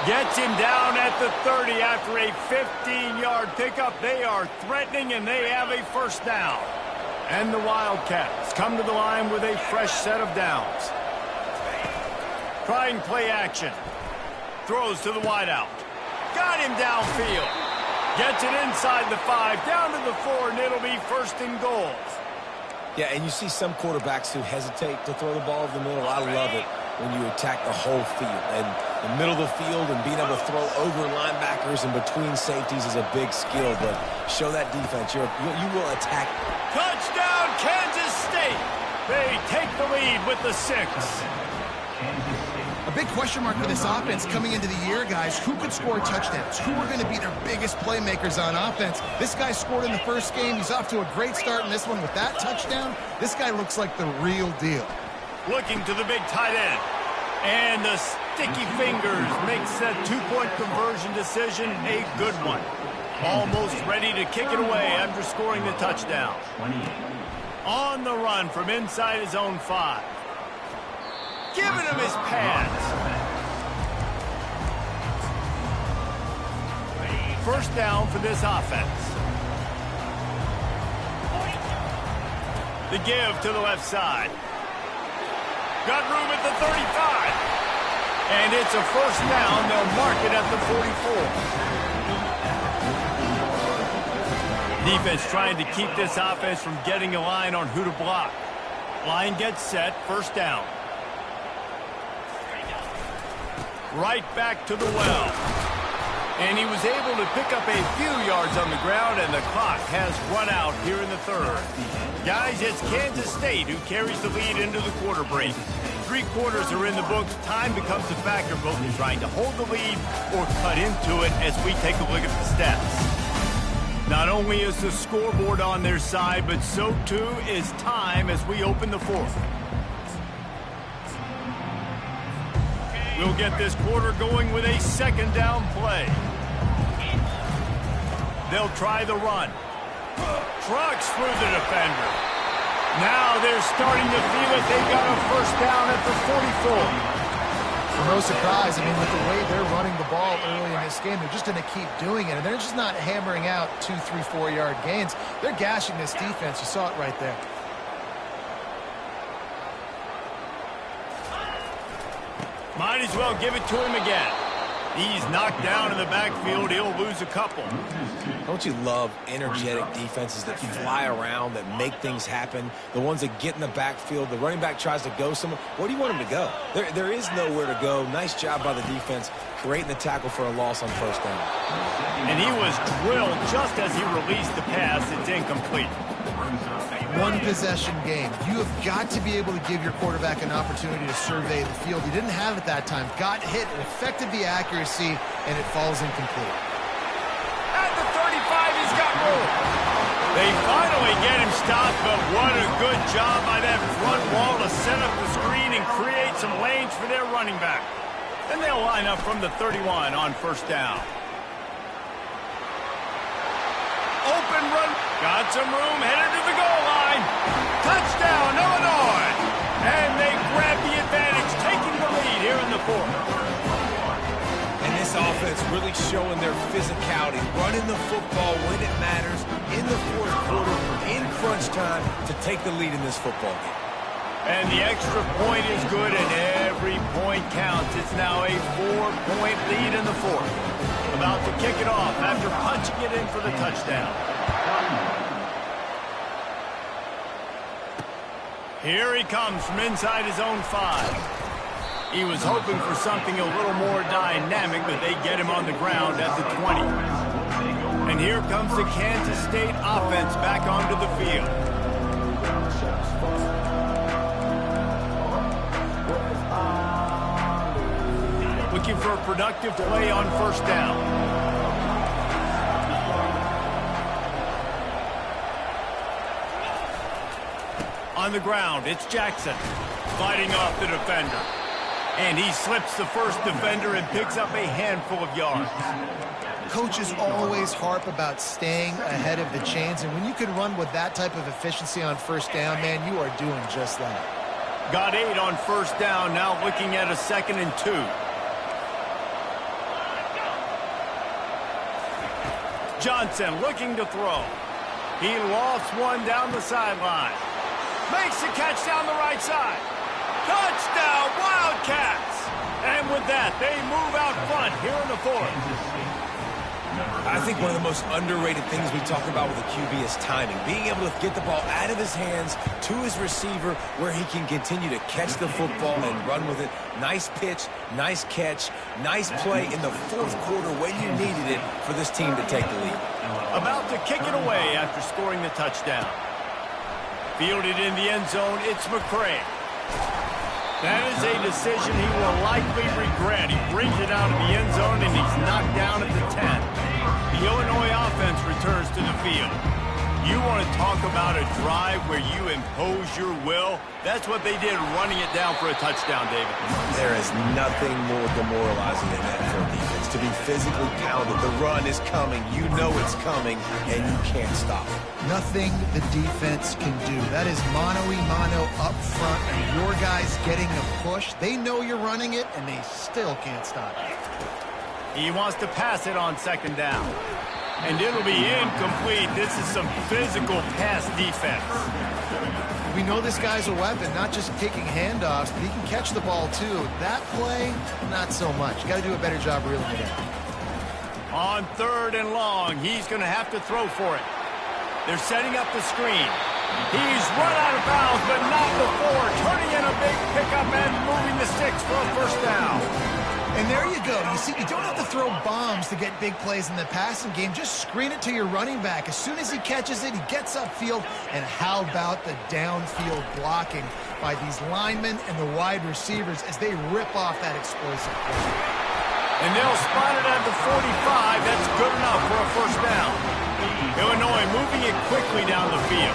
Gets him down at the 30 after a 15-yard pickup. They are threatening, and they have a first down. And the Wildcats come to the line with a fresh set of downs. Trying play action. Throws to the wideout. Got him downfield. Gets it inside the 5, down to the 4, and it'll be first and goal. Yeah, and you see some quarterbacks who hesitate to throw the ball over the middle. I love it when you attack the whole field. And the middle of the field and being able to throw over linebackers and between safeties is a big skill. But show that defense. You will attack. Touchdown, Kansas State. They take the lead with the 6. A big question mark for this offense coming into the year, guys. Who could score touchdowns? Who are going to be their biggest playmakers on offense? This guy scored in the first game. He's off to a great start in this one with that touchdown. This guy looks like the real deal. Looking to the big tight end. And the sticky fingers makes that 2-point conversion decision a good one. Almost ready to kick it away after scoring the touchdown. On the run from inside his own 5. Giving him his pads. First down for this offense. The give to the left side. Got room at the 35. And it's a first down. They'll mark it at the 44. Defense trying to keep this offense from getting a line on who to block. Line gets set. First down. Right back to the well. And he was able to pick up a few yards on the ground, and the clock has run out here in the 3rd. Guys, it's Kansas State who carries the lead into the quarter break. 3 quarters are in the books. Time becomes a factor, both in trying to hold the lead or cut into it as we take a look at the stats. Not only is the scoreboard on their side, but so too is time as we open the 4th. We'll get this quarter going with a second down play. They'll try the run. Trucks through the defender. Now they're starting to feel it. They got a first down at the 44. No surprise. I mean, with the way they're running the ball early in this game, they're just going to keep doing it. And they're just not hammering out 2, 3, 4-yard gains. They're gashing this defense. You saw it right there. Might as well give it to him again. He's knocked down in the backfield. He'll lose a couple. Don't you love energetic defenses that fly around, that make things happen? The ones that get in the backfield. The running back tries to go somewhere. Where do you want him to go? There is nowhere to go. Nice job by the defense creating the tackle for a loss on first down. And he was drilled just as he released the pass. It's incomplete. One possession game. You have got to be able to give your quarterback an opportunity to survey the field. He didn't have it that time. Got hit, it affected the accuracy, and it falls incomplete. At the 35, he's got room. They finally get him stopped, but what a good job by that front wall to set up the screen and create some lanes for their running back. And they'll line up from the 31 on first down. Open run. Got some room, headed to the goal line. Touchdown, Illinois. And they grab the advantage, taking the lead here in the 4th. And this offense really showing their physicality, running the football when it matters, in the 4th quarter, in crunch time, to take the lead in this football game. And the extra point is good, and every point counts. It's now a 4-point lead in the 4th. About to kick it off after punching it in for the touchdown. Here he comes from inside his own 5. He was hoping for something a little more dynamic, but they get him on the ground at the 20. And here comes the Kansas State offense back onto the field. Looking for a productive play on first down. On the ground, it's Jackson fighting off the defender. And he slips the first defender and picks up a handful of yards. Coaches always harp about staying ahead of the chains, and when you can run with that type of efficiency on first down, man, you are doing just that. Got 8 on first down, now looking at a 2nd and 2. Johnson looking to throw. He lofts one down the sideline. Makes the catch down the right side. Touchdown, Wildcats! And with that, they move out front here in the 4th. I think one of the most underrated things we talk about with a QB is timing. Being able to get the ball out of his hands to his receiver where he can continue to catch the football and run with it. Nice pitch, nice catch, nice play in the 4th quarter when you needed it for this team to take the lead. About to kick it away after scoring the touchdown. Fielded in the end zone, it's McCray. That is a decision he will likely regret. He brings it out of the end zone, and he's knocked down at the 10. The Illinois offense returns to the field. You want to talk about a drive where you impose your will? That's what they did, running it down for a touchdown, David. There is nothing more demoralizing than that for a defense. To be physically pounded, the run is coming, you know it's coming, and you can't stop it. Nothing the defense can do. That is mano-a-mano up front, and your guys getting a push. They know you're running it, and they still can't stop it. He wants to pass it on 2nd down. And it'll be incomplete. This is some physical pass defense. We know this guy's a weapon, not just taking handoffs, but he can catch the ball too. That play, not so much. Got to do a better job reeling it in. On 3rd and long, he's going to have to throw for it. They're setting up the screen. He's run out of bounds, but not before. Turning in a big pickup and moving the sticks for a 1st down. And there you go. You see, you don't have to throw bombs to get big plays in the passing game. Just screen it to your running back. As soon as he catches it, he gets upfield. And how about the downfield blocking by these linemen and the wide receivers as they rip off that explosive play. And they'll spot it at the 45. That's good enough for a 1st down. Illinois moving it quickly down the field.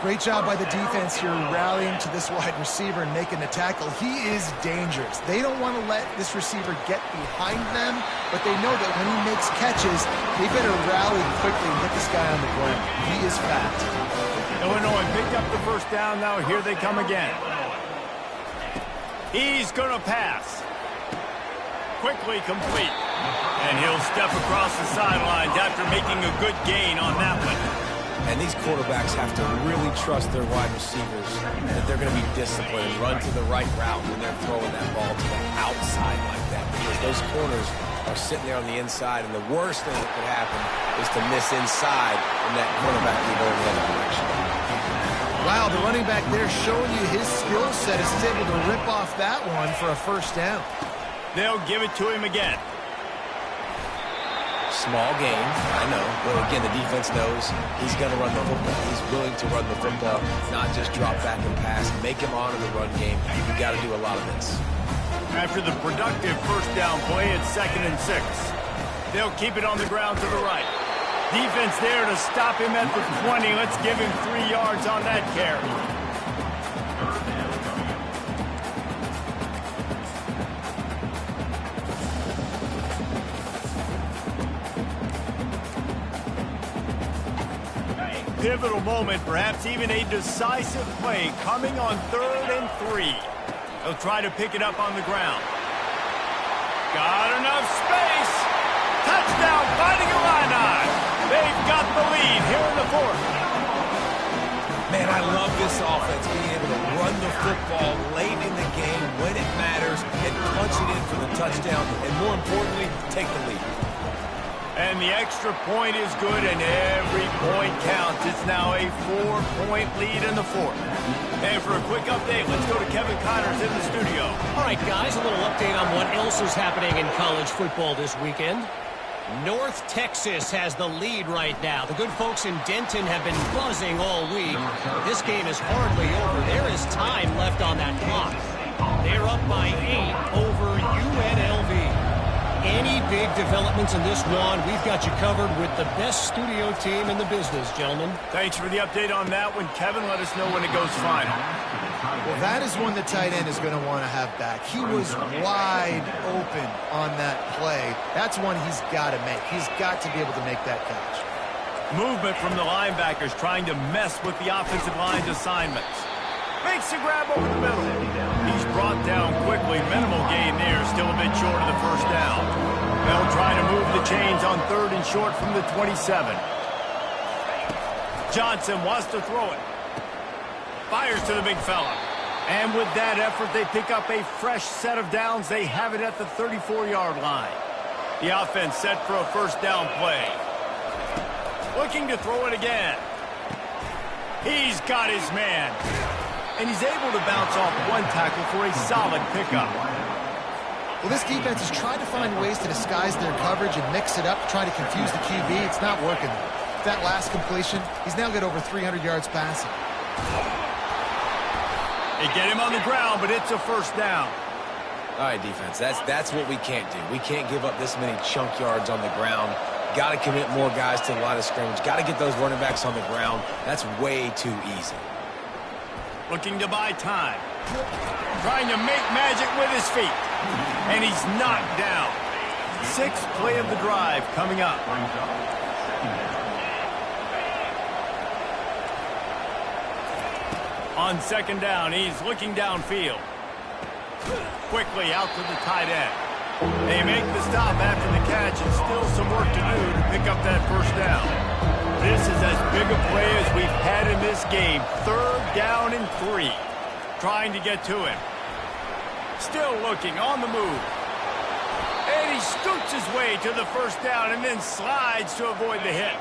Great job by the defense here rallying to this wide receiver and making the tackle. He is dangerous. They don't want to let this receiver get behind them, but they know that when he makes catches, they better rally quickly and get this guy on the ground. He is fast. Illinois picked up the 1st down. Now here they come again. He's going to pass. Quickly complete. And he'll step across the sidelines after making a good gain on that one. And these quarterbacks have to really trust their wide receivers that they're going to be disciplined and run to the right route when they're throwing that ball to the outside like that. Because those corners are sitting there on the inside, and the worst thing that could happen is to miss inside and that cornerback can go in the other direction. Wow, the running back there showing you his skill set is able to rip off that one for a 1st down. They'll give it to him again. Small game, I know. But again, the defense knows he's going to run the football. He's willing to run the football, not just drop back and pass. Make him honor the run game. You've got to do a lot of this. After the productive 1st down play, it's 2nd and 6. They'll keep it on the ground to the right. Defense there to stop him at the 20. Let's give him 3 yards on that carry. Pivotal moment, perhaps even a decisive play coming on 3rd and 3. He'll try to pick it up on the ground. Got enough space. Touchdown, Fighting Illini. They've got the lead here in the 4th. Man, I love this offense being able to run the football late in the game when it matters and punch it in for the touchdown, and more importantly, take the lead. And the extra point is good, and every point counts. It's now a 4-point lead in the 4th. And for a quick update, let's go to Kevin Connors in the studio. All right, guys, a little update on what else is happening in college football this weekend. North Texas has the lead right now. The good folks in Denton have been buzzing all week. This game is hardly over. There is time left on that clock. They're up by 8 over UNLV. Any big developments in this one, we've got you covered with the best studio team in the business, gentlemen. Thanks for the update on that one, Kevin. Let us know when it goes final. Well, that is one the tight end is going to want to have back. He was wide open on that play. That's one he's got to make. He's got to be able to make that catch. Movement from the linebackers trying to mess with the offensive line's assignments. Makes the grab over the middle. He's brought down quickly. Minimal gain there. Still a bit short of the first down. They'll try to move the chains on 3rd and short from the 27. Johnson wants to throw it. Fires to the big fella. And with that effort, they pick up a fresh set of downs. They have it at the 34-yard line. The offense set for a first down play. Looking to throw it again. He's got his man. And he's able to bounce off one tackle for a solid pickup. Well, this defense has tried to find ways to disguise their coverage and mix it up, try to confuse the QB. It's not working. That last completion, he's now got over 300 yards passing. They get him on the ground, but it's a first down. All right, defense, that's what we can't do. We can't give up this many chunk yards on the ground. Got to commit more guys to the line of scrimmage. Got to get those running backs on the ground. That's way too easy. Looking to buy time. Trying to make magic with his feet. And he's knocked down. 6th play of the drive coming up. On 2nd down, he's looking downfield. Quickly out to the tight end. They make the stop after the catch, and still some work to do to pick up that first down. This is as big a play as we've had in this game. 3rd down and 3. Trying to get to him. Still looking on the move. And he scoots his way to the first down and then slides to avoid the hit.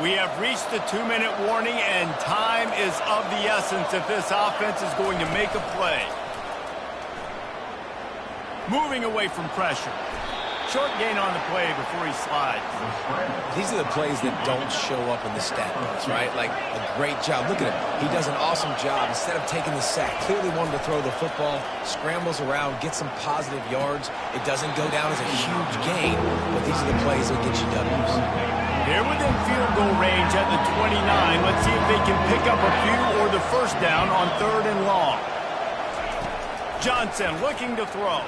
We have reached the 2-minute warning, and time is of the essence if this offense is going to make a play. Moving away from pressure. Short gain on the play before he slides. These are the plays that don't show up in the stat books, right? Like a great job. Look at him. He does an awesome job. Instead of taking the sack, clearly wanted to throw the football, scrambles around, gets some positive yards. It doesn't go down as a huge gain, but these are the plays that get you W's. They're within field goal range at the 29. Let's see if they can pick up a few or the first down on 3rd and long. Johnson looking to throw.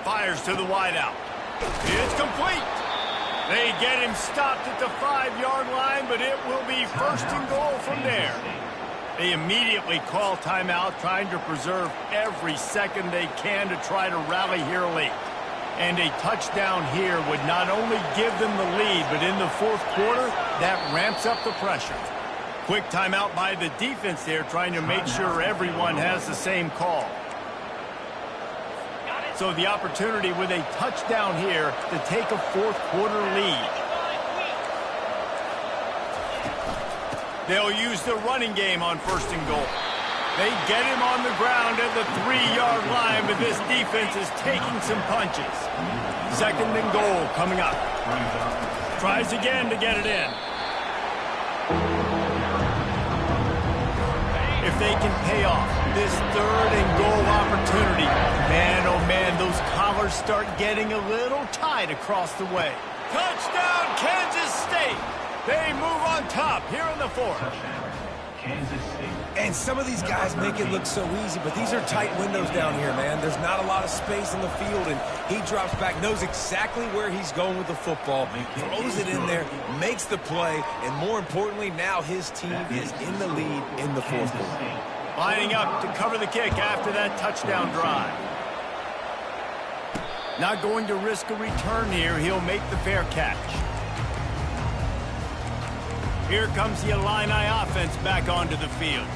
Fires to the wideout. It's complete. They get him stopped at the 5-yard line, but it will be 1st and goal from there. They immediately call timeout, trying to preserve every second they can to try to rally here late. And a touchdown here would not only give them the lead, but in the 4th quarter, that ramps up the pressure. Quick timeout by the defense there, trying to make sure everyone has the same call. So the opportunity with a touchdown here to take a 4th quarter lead. They'll use the running game on 1st and goal. They get him on the ground at the 3-yard line, but this defense is taking some punches. 2nd and goal coming up. Tries again to get it in. If they can pay off this 3rd and goal opportunity, man, oh man, those collars start getting a little tight across the way. Touchdown, Kansas State! They move on top here in the 4th. And some of these guys make it look so easy, but these are tight windows down here, man. There's not a lot of space in the field, and he drops back, knows exactly where he's going with the football, throws it in there, makes the play, and more importantly, now his team is in the lead in the 4th quarter. Lining up to cover the kick after that touchdown drive. Not going to risk a return here. He'll make the fair catch. Here comes the Illini offense back onto the field.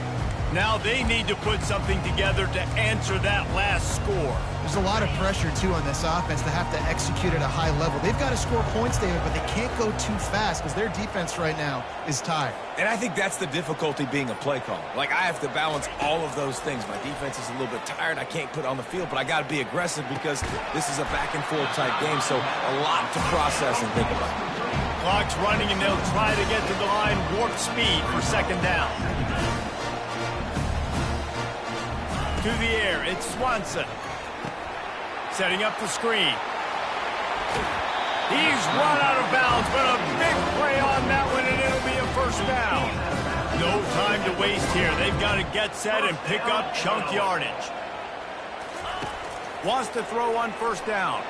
Now they need to put something together to answer that last score. There's a lot of pressure, too, on this offense to have to execute at a high level. They've got to score points, David, but they can't go too fast because their defense right now is tired. And I think that's the difficulty being a play caller. Like, I have to balance all of those things. My defense is a little bit tired. I can't put it on the field, but I got to be aggressive because this is a back-and-forth type game, so a lot to process and think about. Clock's running, and they'll try to get to the line warp speed for 2nd down. To the air, it's Swanson. Setting up the screen. He's run out of bounds, but a big play on that one, and it'll be a first down. No time to waste here. They've got to get set and pick up chunk yardage. Wants to throw on 1st down.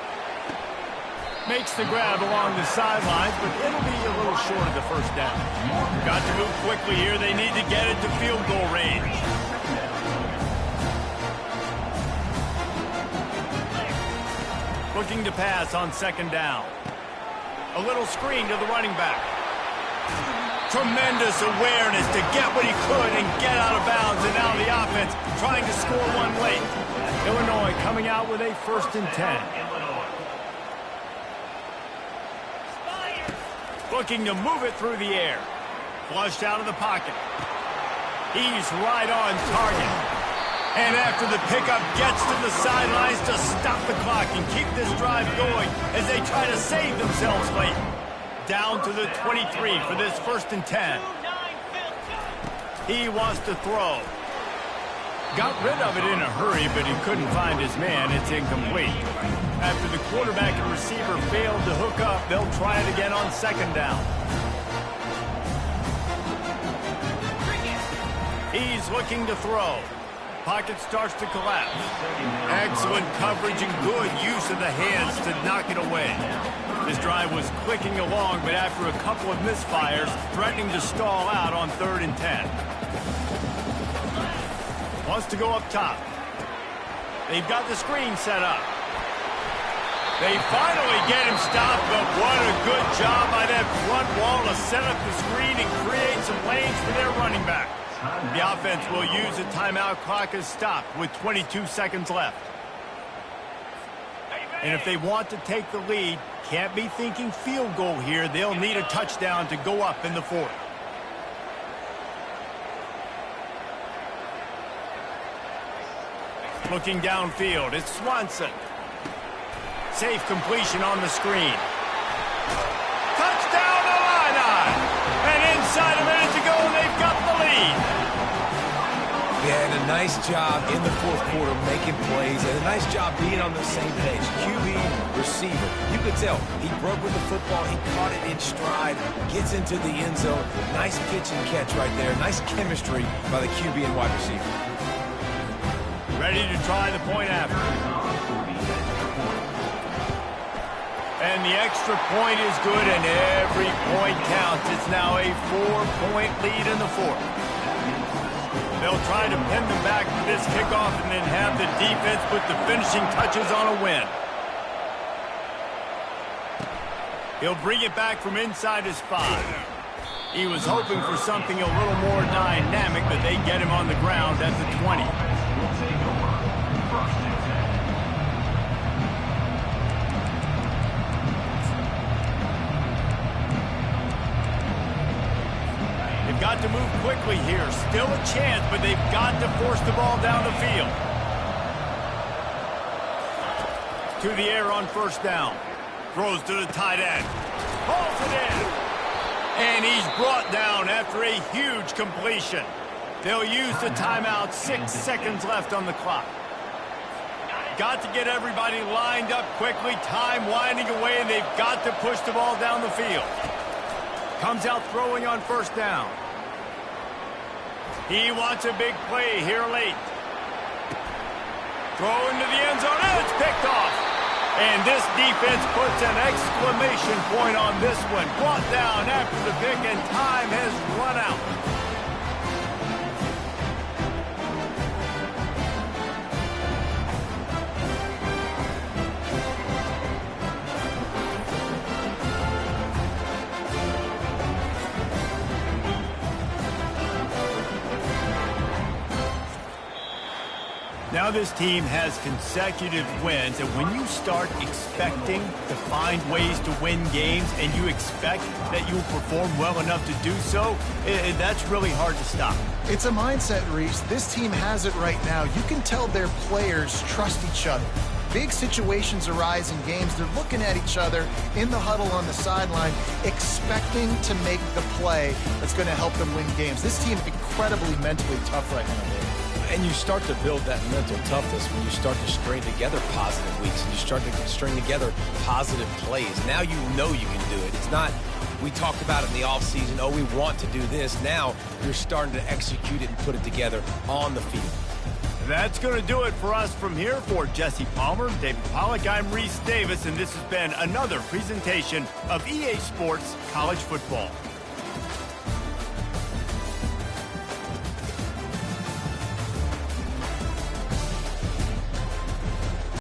Makes the grab along the sidelines, but it'll be a little short of the first down. Got to move quickly here. They need to get it to field goal range. Looking to pass on second down. A little screen to the running back. Tremendous awareness to get what he could and get out of bounds. And now the offense trying to score one late. Illinois coming out with a 1st and 10. Looking to move it through the air. Flushed out of the pocket. He's right on target. And after the pickup, gets to the sidelines to stop the clock and keep this drive going as they try to save themselves late. Down to the 23 for this 1st and 10. He wants to throw. Got rid of it in a hurry, but he couldn't find his man. It's incomplete. After the quarterback and receiver failed to hook up, they'll try it again on second down. He's looking to throw. Pocket starts to collapse. Excellent coverage and good use of the hands to knock it away. This drive was clicking along, but after a couple of misfires, threatening to stall out on 3rd and 10. Wants to go up top. They've got the screen set up. They finally get him stopped, but what a good job by that front wall to set up the screen and create some lanes for their running back. The offense will use a timeout. Clock is stopped with 22 seconds left. And if they want to take the lead, can't be thinking field goal here. They'll need a touchdown to go up in the 4th. Looking downfield, it's Swanson. Safe completion on the screen. Touchdown Illini! And inside a minute to go, and they've got the lead. Yeah, and a nice job in the 4th quarter making plays, and a nice job being on the same page. QB, receiver. You could tell he broke with the football. He caught it in stride, gets into the end zone. Nice pitch and catch right there. Nice chemistry by the QB and wide receiver. Ready to try the point after. And the extra point is good, and every point counts. It's now a 4-point lead in the 4th. They'll try to pin them back for this kickoff and then have the defense put the finishing touches on a win. He'll bring it back from inside his 5. He was hoping for something a little more dynamic, but they get him on the ground at the 20. Got to move quickly here. Still a chance, but they've got to force the ball down the field. To the air on 1st down. Throws to the tight end. Hauls it in. And he's brought down after a huge completion. They'll use the timeout. 6 seconds left on the clock. Got to get everybody lined up quickly. Time winding away, and they've got to push the ball down the field. Comes out throwing on 1st down. He wants a big play here late. Throw into the end zone, and it's picked off. And this defense puts an exclamation point on this one. Brought down after the pick, and time has run out. Now this team has consecutive wins, and when you start expecting to find ways to win games and you expect that you'll perform well enough to do so, that's really hard to stop. It's a mindset, Reese. This team has it right now. You can tell their players trust each other. Big situations arise in games. They're looking at each other in the huddle on the sideline, expecting to make the play that's going to help them win games. This team is incredibly mentally tough right now, Dave. And you start to build that mental toughness when you start to string together positive weeks and you start to string together positive plays. Now you know you can do it. It's not, we talked about it in the offseason, oh, we want to do this. Now you're starting to execute it and put it together on the field. That's going to do it for us from here. For Jesse Palmer, David Pollack, I'm Reese Davis, and this has been another presentation of EA Sports College Football.